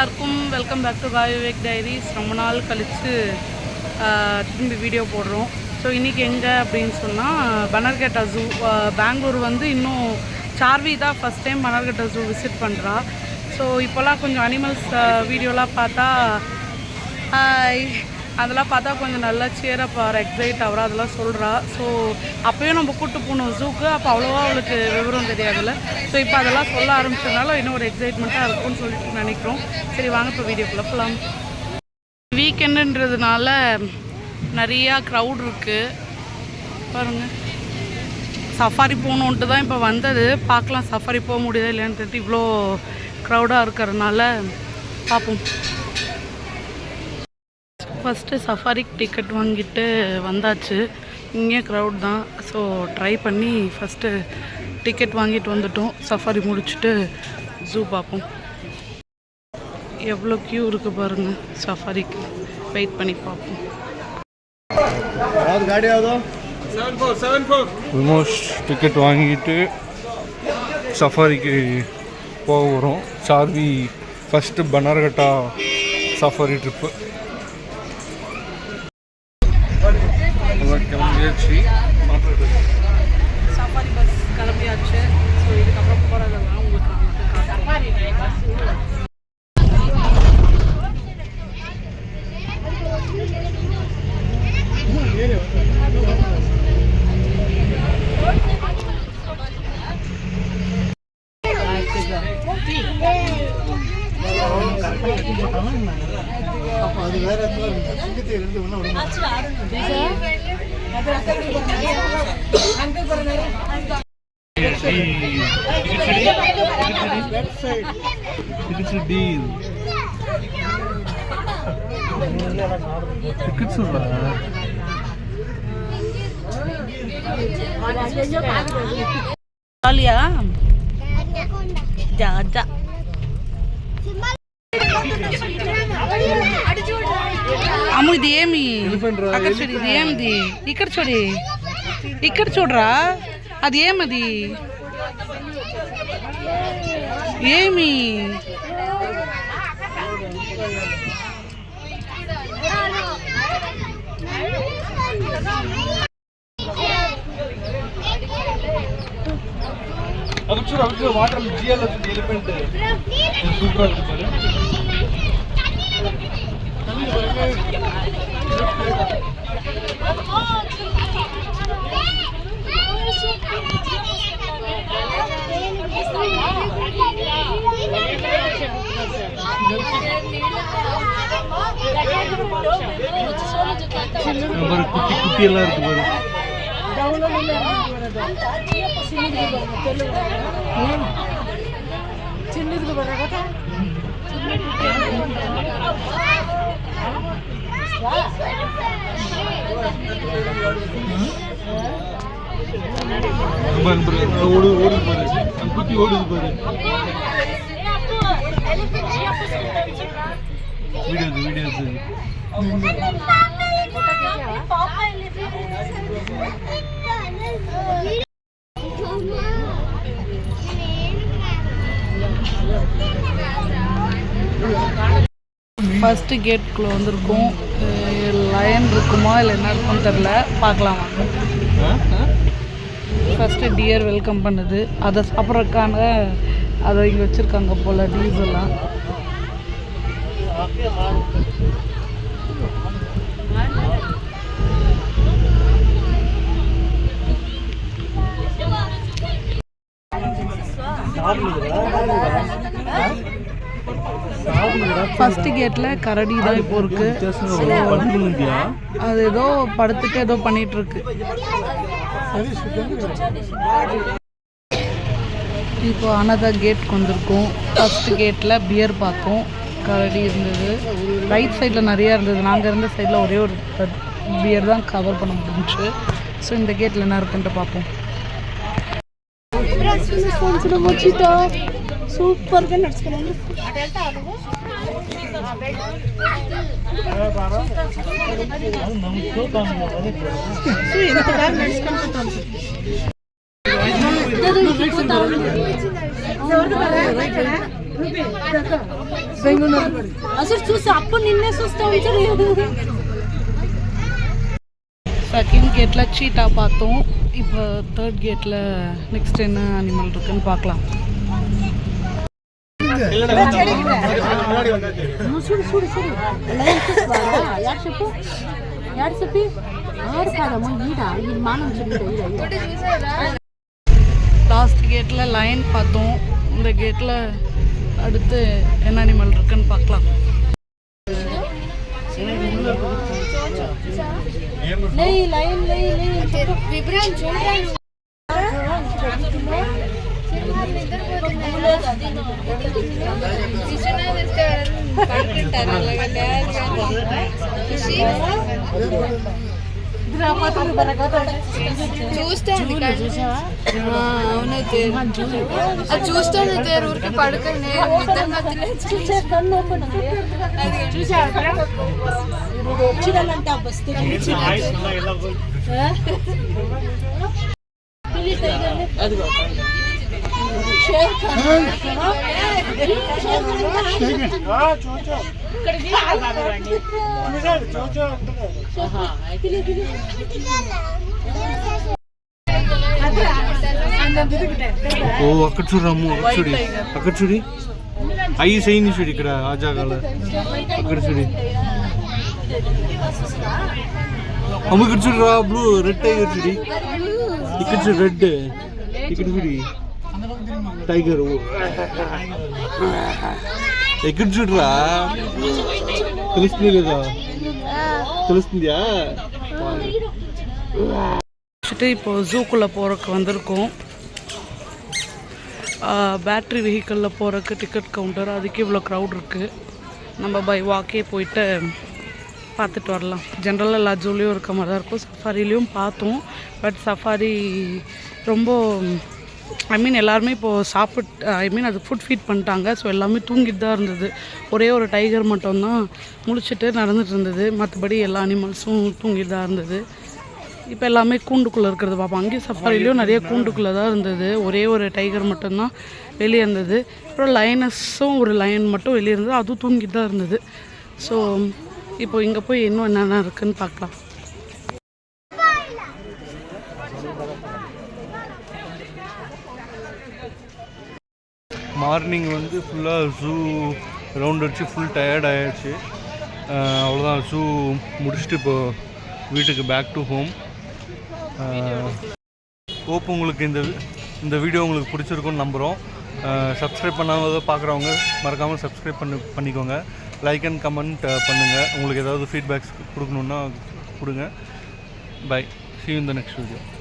எல்லாருக்கும் welcome back to காய் Vivek diaries. ரொம்ப நாள் கழித்து திரும்பி வீடியோ போடுறோம். ஸோ இன்றைக்கி எங்கே அப்படின்னு சொன்னால் பனர்கட்டா ஜூ. பெங்களூர் வந்து இன்னும் சார்வி தான் first time Bannerghatta zoo visit பண்ணுறா. ஸோ இப்போல்லாம் கொஞ்சம் அனிமல்ஸ் வீடியோலாம் பார்த்தா அதெல்லாம் பார்த்தா கொஞ்சம் நல்லா சேரப் எக்ஸைட் ஆகிறா, அதெல்லாம் சொல்கிறா. ஸோ அப்போயும் நம்ம கூப்பிட்டு போகணும் ஜூக்கு. அப்போ அவ்வளோவா அவளுக்கு விவரம் தெரியாதுல்ல. ஸோ இப்போ அதெல்லாம் சொல்ல ஆரம்பிச்சதுனால இன்னும் ஒரு எக்ஸைட்மெண்ட்டாக இருக்கும்னு சொல்லிட்டு நினைக்கிறோம். சரி வாங்க இப்போ வீடியோக்குள்ளே போகலாம். வீக்கெண்டுன்றதுனால நிறையா க்ரௌட் இருக்குது பாருங்கள். சஃபாரி போகணுன்ட்டு தான் இப்போ வந்தது. பார்க்கலாம் சஃபாரி போக முடியுதா இல்லையான்னு தெரிஞ்சு. இவ்வளோ க்ரௌடாக இருக்கிறதுனால பார்ப்போம். ஃபஸ்ட்டு சஃபாரிக்கு டிக்கெட் வாங்கிட்டு வந்தாச்சு. இங்கே க்ரௌட் தான். ஸோ ட்ரை பண்ணி ஃபஸ்ட்டு டிக்கெட் வாங்கிட்டு வந்துட்டோம். சஃபாரி முடிச்சுட்டு ஜூ பார்ப்போம். எவ்வளோ க்யூ இருக்குது பாருங்கள் சஃபாரிக்கு. வெயிட் பண்ணி பார்ப்போம். ஆல்மோஸ்ட் டிக்கெட் வாங்கிட்டு சஃபாரிக்கு போக வரும். Saarvi first Bannerghatta safari trip கிளம்பியாச்சு. சஃபாரி பஸ் கிளம்பியாச்சு. ஸோ இதுக்கப்புறம் போகிறதெல்லாம் உங்களுக்கு ஜாலியா ஜாஜா. అమ్ము ఇది ఏమి అక్కడ చూడు, ఇది ఏమిది ఇక్కడ చూడి, ఇక్కడ చూడరా అది ఏమది ఏమి వాటర్ జియల్ ఎలిఫెంట్ సూపర్ குட்டி குட்டி எல்லாம் இருக்கு பாரு. చిన్నది కదా ஓடுது பாரு, குட்டி ஓடுது பாரு. வீடியோஸ் ஃபஸ்ட்டு கேட்டுக்குள்ளே வந்திருக்கோம். லயன் இருக்குமா இல்லை என்ன இருக்குன்னு தெரில, பார்க்கலாம் வாங்க. ஃபஸ்ட்டு டியர் வெல்கம் பண்ணுது. அதை சாப்பிட்றதுக்கான அதை இங்கே வச்சுருக்காங்க போல் டீஸ் எல்லாம். ஃபர்ஸ்ட் கேட்ல கரடி தான் இப்போ இருக்கு. அது ஏதோ படுத்துட்டு ஏதோ பண்ணிட்டு இருக்கு. இப்போ அனதர் கேட் வந்திருக்கோம். ஃபர்ஸ்ட் கேட்ல பியர் பார்த்தோம், கரடி இருந்தது. ரைட் சைடில் நிறையா இருந்தது. நாங்கள் இருந்த சைடில் ஒரே ஒரு பியர் தான் கவர் பண்ண முடிஞ்சிச்சு. ஸோ இந்த கேட்டில் என்ன இருக்குன்ட்டு பார்ப்போம். సూపర్గా నడుచుకున్నాను. అసలు చూసి అప్పుడు నిన్నే చూస్తా ఉంచారు. செகண்ட் கேட்டில் சீட்டா பார்த்தோம். இப்போ தேர்ட் கேட்டில் நெக்ஸ்ட் என்ன அனிமல் இருக்குன்னு பார்க்கலாம். చూడు చూడు చూడు యాడ్ చెప్పు యాడ్ చెప్పి ఆడు కాదమ్మా ఈడ ఈ మానం చూడు. லாஸ்ட் கேட்டில் லைன் பார்த்தோம். இந்த கேட்டில் அடுத்து என்ன அனிமல் இருக்குன்னு பார்க்கலாம். లై లైన్ లై లై విబ్రాన్ చూడండి. చూస్తాను ఊరికి పడుకునే చూడాలంటే బస్తీ ఓ అక్కడ చూడమ్ము చూడి అక్కడ చూడి అయ్యి సైని చూడి ఇక్కడ ఆ జాగాలో అక్కడ చూడి అమ్మ ఇక్కడ చూడరా బ్లూ రెడ్ టైగర్ చూడి ఇక్కడ చూడు రెడ్ ఇక్కడ చూడి టైగర్ ఎక్కడ చూడరా తెలుస్తుంది లేదా తెలుస్తుందా இப்போது ஜூக்குள்ளே போகிறக்கு வந்திருக்கோம். பேட்ரி வெஹிக்கிளில் போகிறக்கு டிக்கெட் கவுண்டர் அதுக்கு இவ்வளோ க்ரௌட் இருக்குது. நம்ம பை வாக்கே போயிட்டு பார்த்துட்டு வரலாம். ஜென்ரலாக எல்லா ஜூலையும் இருக்க மாதிரி தான் இருக்கும். சஃபாரிலையும் பார்த்தோம். பட் சஃபாரி ரொம்ப எல்லாருமே இப்போது அதுக்கு ஃபுட் ஃபீட் பண்ணிட்டாங்க. ஸோ எல்லாமே தூங்கிட்டு தான் இருந்தது. ஒரே ஒரு டைகர் மட்டும்தான் முழிச்சிட்டு நடந்துட்டு இருந்தது. மற்றபடி எல்லா அனிமல்ஸும் தூங்கிட்டு தான் இருந்தது. இப்போ எல்லாமே கூண்டுக்குள்ளே இருக்கிறது பார்ப்போம். அங்கேயும் சஃபாரிலையும் நிறைய கூண்டுக்குள்ளே தான் இருந்தது. ஒரே ஒரு டைகர் மட்டும்தான் வெளியே இருந்தது. அப்புறம் லைனஸும் ஒரு லைன் மட்டும் வெளியே இருந்தது. அதுவும் தூங்கிட்டு தான் இருந்தது. ஸோ இப்போ இங்கே போய் இன்னும் என்னென்ன இருக்குதுன்னு பார்க்கலாம். மார்னிங் வந்து ஃபுல்லாக ஜூ ரவுண்ட் அடிச்சு ஃபுல் டயர்ட் ஆகிடுச்சு. அவ்வளோதான், ஜூ முடிச்சுட்டு இப்போ வீட்டுக்கு பேக் டு ஹோம். ஹோப் உங்களுக்கு இந்த வீடியோ உங்களுக்கு பிடிச்சிருக்குன்னு நம்புகிறோம். சப்ஸ்கிரைப் பண்ணாமல் பார்க்குறவங்க மறக்காமல் சப்ஸ்கிரைப் பண்ணிக்கோங்க. லைக் அண்ட் கமெண்ட் பண்ணுங்கள். உங்களுக்கு ஏதாவது ஃபீட்பேக்ஸ் கொடுக்கணுன்னா கொடுங்க. By. See you in the next video.